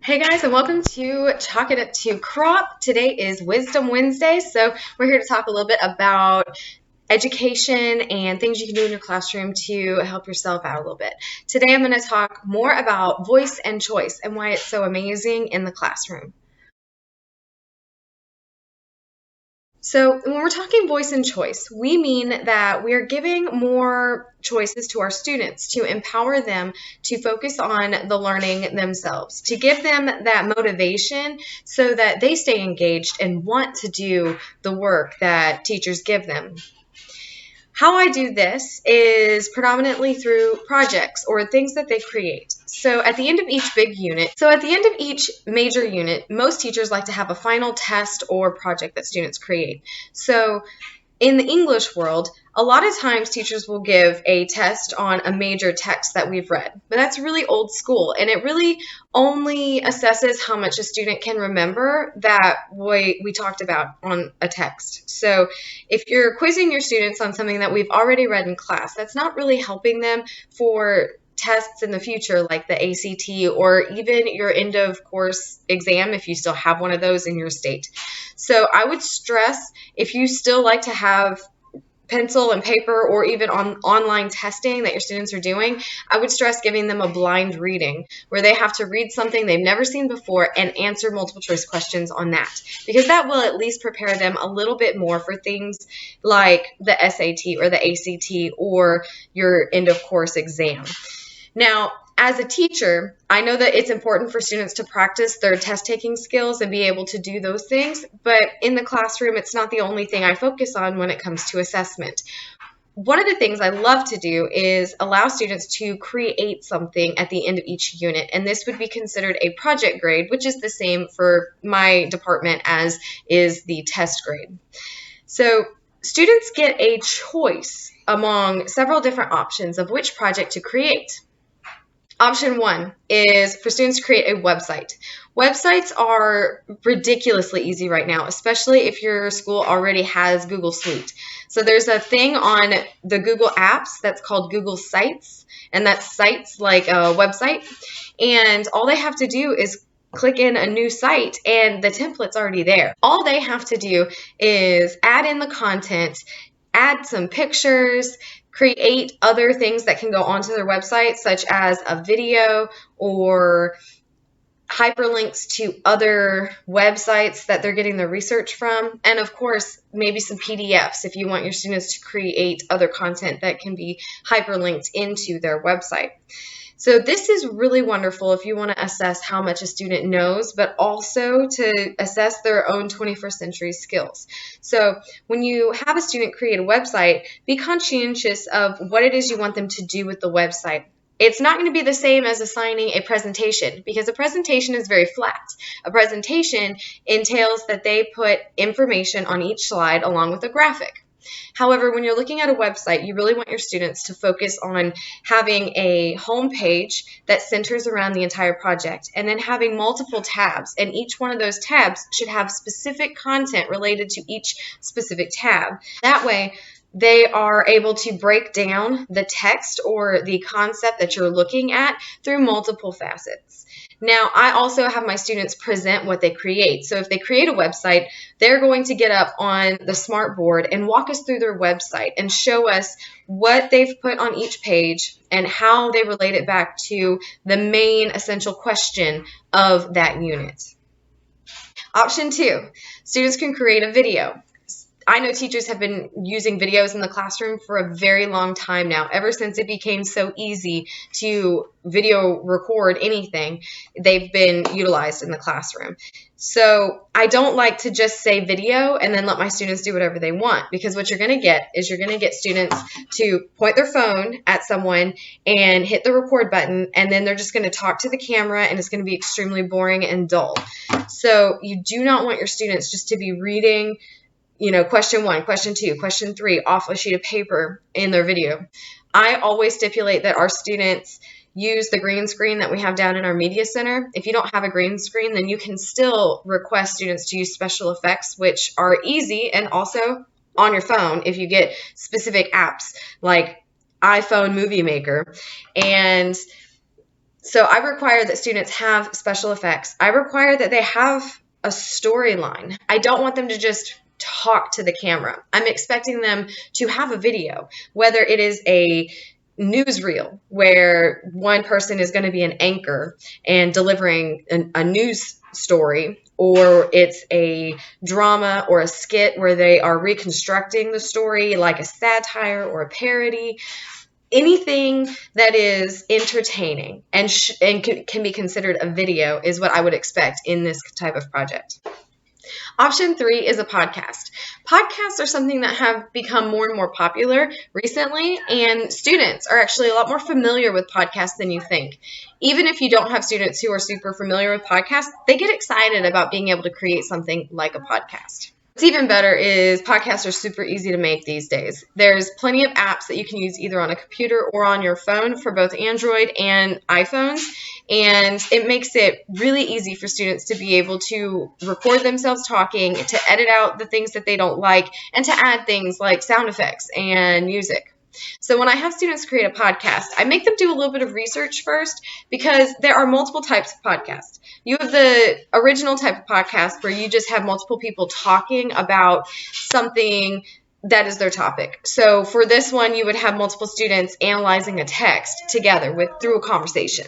Hey guys, and welcome to Chalk It Up to Crop. Today is Wisdom Wednesday, so we're here to talk a little bit about education and things you can do in your classroom to help yourself out a little bit. Today I'm going to talk more about voice and choice and why it's so amazing in the classroom. So when we're talking voice and choice, we mean that we are giving more choices to our students to empower them to focus on the learning themselves, to give them that motivation so that they stay engaged and want to do the work that teachers give them. How I do this is predominantly through projects or things that they create. So at the end of each major unit, most teachers like to have a final test or project that students create. So in the English world, a lot of times teachers will give a test on a major text that we've read, but that's really old school, and it really only assesses how much a student can remember that we talked about on a text. So if you're quizzing your students on something that we've already read in class, that's not really helping them for tests in the future like the ACT or even your end of course exam if you still have one of those in your state. So I would stress, if you still like to have pencil and paper or even on online testing that your students are doing, I would stress giving them a blind reading where they have to read something they've never seen before and answer multiple choice questions on that, because that will at least prepare them a little bit more for things like the SAT or the ACT or your end of course exam. Now, as a teacher, I know that it's important for students to practice their test-taking skills and be able to do those things, but in the classroom, it's not the only thing I focus on when it comes to assessment. One of the things I love to do is allow students to create something at the end of each unit, and this would be considered a project grade, which is the same for my department as is the test grade. So students get a choice among several different options of which project to create. Option one is for students to create a website. Websites are ridiculously easy right now, especially if your school already has Google Suite. So there's a thing on the Google apps that's called Google Sites, and that's sites like a website. And all they have to do is click in a new site and the template's already there. All they have to do is add in the content, add some pictures, create other things that can go onto their website, such as a video or hyperlinks to other websites that they're getting their research from, and of course, maybe some PDFs if you want your students to create other content that can be hyperlinked into their website. So this is really wonderful if you want to assess how much a student knows, but also to assess their own 21st century skills. So when you have a student create a website, be conscientious of what it is you want them to do with the website. It's not going to be the same as assigning a presentation, because a presentation is very flat. A presentation entails that they put information on each slide along with a graphic. However, when you're looking at a website, you really want your students to focus on having a home page that centers around the entire project, and then having multiple tabs, and each one of those tabs should have specific content related to each specific tab. That way, they are able to break down the text or the concept that you're looking at through multiple facets. Now, I also have my students present what they create. So if they create a website, they're going to get up on the smart board and walk us through their website and show us what they've put on each page and how they relate it back to the main essential question of that unit. Option two, students can create a video. I know teachers have been using videos in the classroom for a very long time now. Ever since it became so easy to video record anything, they've been utilized in the classroom. So I don't like to just say video and then let my students do whatever they want, because what you're going to get is you're going to get students to point their phone at someone and hit the record button, and then they're just going to talk to the camera, and it's going to be extremely boring and dull. So you do not want your students just to be reading question 1, question 2, question 3 off a sheet of paper in their video. I always stipulate that our students use the green screen that we have down in our media center. If you don't have a green screen, then you can still request students to use special effects, which are easy and also on your phone if you get specific apps like iPhone Movie Maker. And So I require that students have special effects. I require that they have a storyline. I don't want them to just talk to the camera. I'm expecting them to have a video, whether it is a newsreel where one person is going to be an anchor and delivering a news story, or it's a drama or a skit where they are reconstructing the story like a satire or a parody. Anything that is entertaining and can be considered a video is what I would expect in this type of project. Option 3 is a podcast. Podcasts are something that have become more and more popular recently, and students are actually a lot more familiar with podcasts than you think. Even if you don't have students who are super familiar with podcasts, they get excited about being able to create something like a podcast. What's even better is podcasts are super easy to make these days. There's plenty of apps that you can use either on a computer or on your phone for both Android and iPhones, and it makes it really easy for students to be able to record themselves talking, to edit out the things that they don't like, and to add things like sound effects and music. So when I have students create a podcast, I make them do a little bit of research first, because there are multiple types of podcasts. You have the original type of podcast where you just have multiple people talking about something that is their topic. So for this one, you would have multiple students analyzing a text together through a conversation.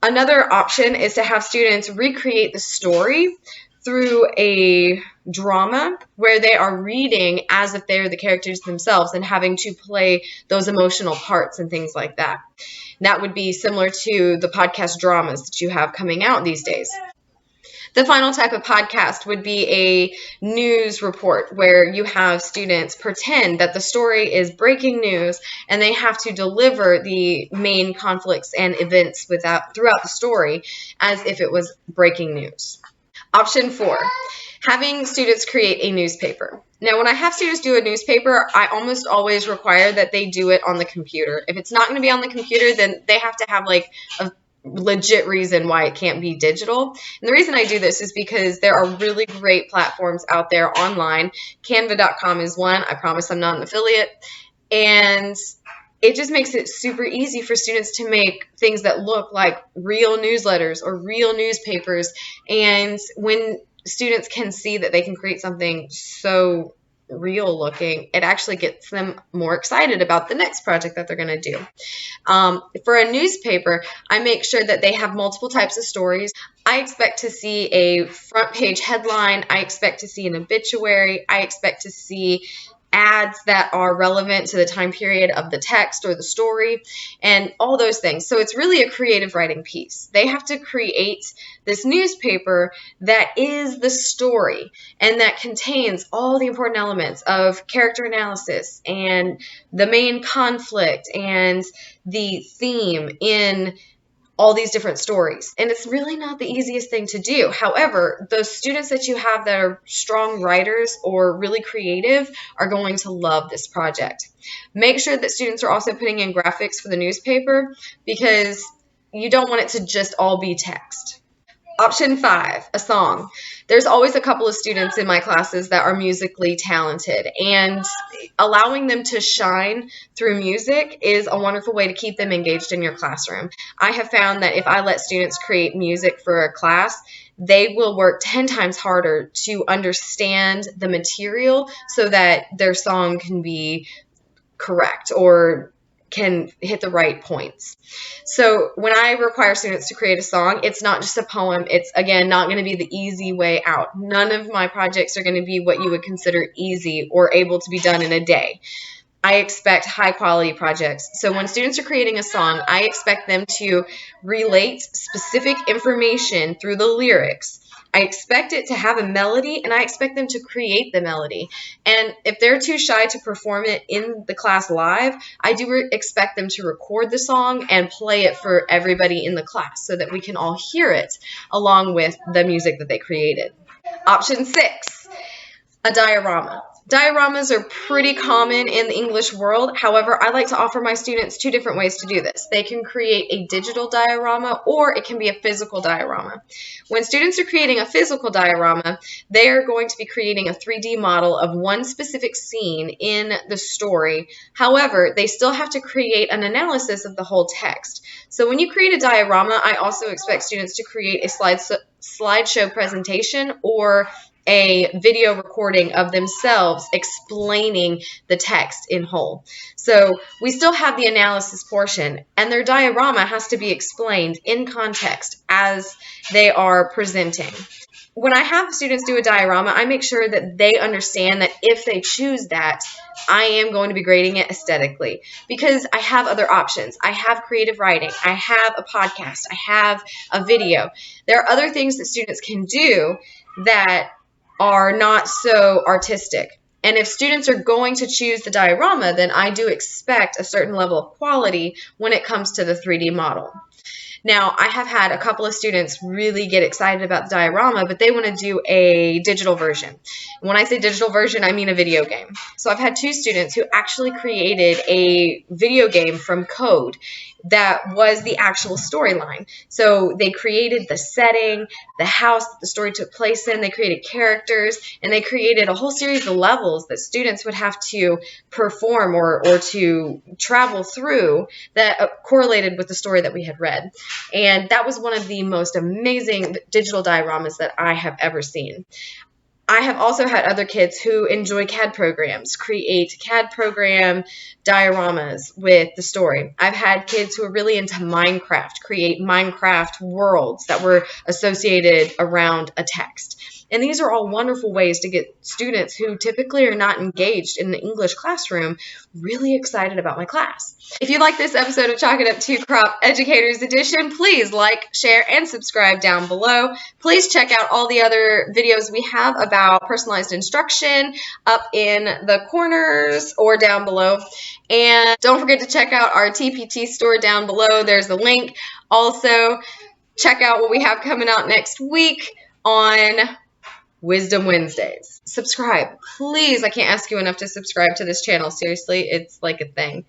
Another option is to have students recreate the story through a drama where they are reading as if they're the characters themselves and having to play those emotional parts and things like that. That would be similar to the podcast dramas that you have coming out these days. The final type of podcast would be a news report where you have students pretend that the story is breaking news and they have to deliver the main conflicts and events throughout the story as if it was breaking news. Option 4, having students create a newspaper. Now, when I have students do a newspaper, I almost always require that they do it on the computer. If it's not going to be on the computer, then they have to have like a legit reason why it can't be digital. And the reason I do this is because there are really great platforms out there online. Canva.com is one. I promise I'm not an affiliate. And it just makes it super easy for students to make things that look like real newsletters or real newspapers. And when students can see that they can create something so real looking, it actually gets them more excited about the next project that they're going to do. For a newspaper, I make sure that they have multiple types of stories. I expect to see a front page headline. I expect to see an obituary. I expect to see ads that are relevant to the time period of the text or the story and all those things. So it's really a creative writing piece. They have to create this newspaper that is the story and that contains all the important elements of character analysis and the main conflict and the theme in all these different stories. And it's really not the easiest thing to do. However, those students that you have that are strong writers or really creative are going to love this project. Make sure that students are also putting in graphics for the newspaper, because you don't want it to just all be text. Option 5, a song. There's always a couple of students in my classes that are musically talented, and allowing them to shine through music is a wonderful way to keep them engaged in your classroom. I have found that if I let students create music for a class, they will work 10 times harder to understand the material so that their song can be correct or can hit the right points. So when I require students to create a song, it's not just a poem. It's, again, not going to be the easy way out. None of my projects are going to be what you would consider easy or able to be done in a day. I expect high quality projects. So when students are creating a song, I expect them to relate specific information through the lyrics. I expect it to have a melody, and I expect them to create the melody. And if they're too shy to perform it in the class live, I do expect them to record the song and play it for everybody in the class so that we can all hear it along with the music that they created. Option 6, a diorama. Dioramas are pretty common in the English world. However, I like to offer my students two different ways to do this. They can create a digital diorama, or it can be a physical diorama. When students are creating a physical diorama, they are going to be creating a 3D model of one specific scene in the story. However, they still have to create an analysis of the whole text. So when you create a diorama, I also expect students to create a slideshow presentation or a video recording of themselves explaining the text in whole. So we still have the analysis portion, and their diorama has to be explained in context as they are presenting. When I have students do a diorama, I make sure that they understand that if they choose that, I am going to be grading it aesthetically, because I have other options. I have creative writing. I have a podcast. I have a video. There are other things that students can do that are not so artistic. And if students are going to choose the diorama, then I do expect a certain level of quality when it comes to the 3D model. Now, I have had a couple of students really get excited about the diorama, but they want to do a digital version. When I say digital version, I mean a video game. So I've had two students who actually created a video game from code that was the actual storyline. So they created the setting, the house that the story took place in, they created characters, and they created a whole series of levels that students would have to perform or to travel through that correlated with the story that we had read. And that was one of the most amazing digital dioramas that I have ever seen. I have also had other kids who enjoy CAD programs, create CAD program dioramas with the story. I've had kids who are really into Minecraft, create Minecraft worlds that were associated around a text. And these are all wonderful ways to get students who typically are not engaged in the English classroom really excited about my class. If you like this episode of Chalk It Up to Crop Educators Edition, please like, share, and subscribe down below. Please check out all the other videos we have about personalized instruction up in the corners or down below. And don't forget to check out our TPT store down below. There's the link. Also, check out what we have coming out next week on Wisdom Wednesdays. Subscribe, please. I can't ask you enough to subscribe to this channel. Seriously, it's like a thing.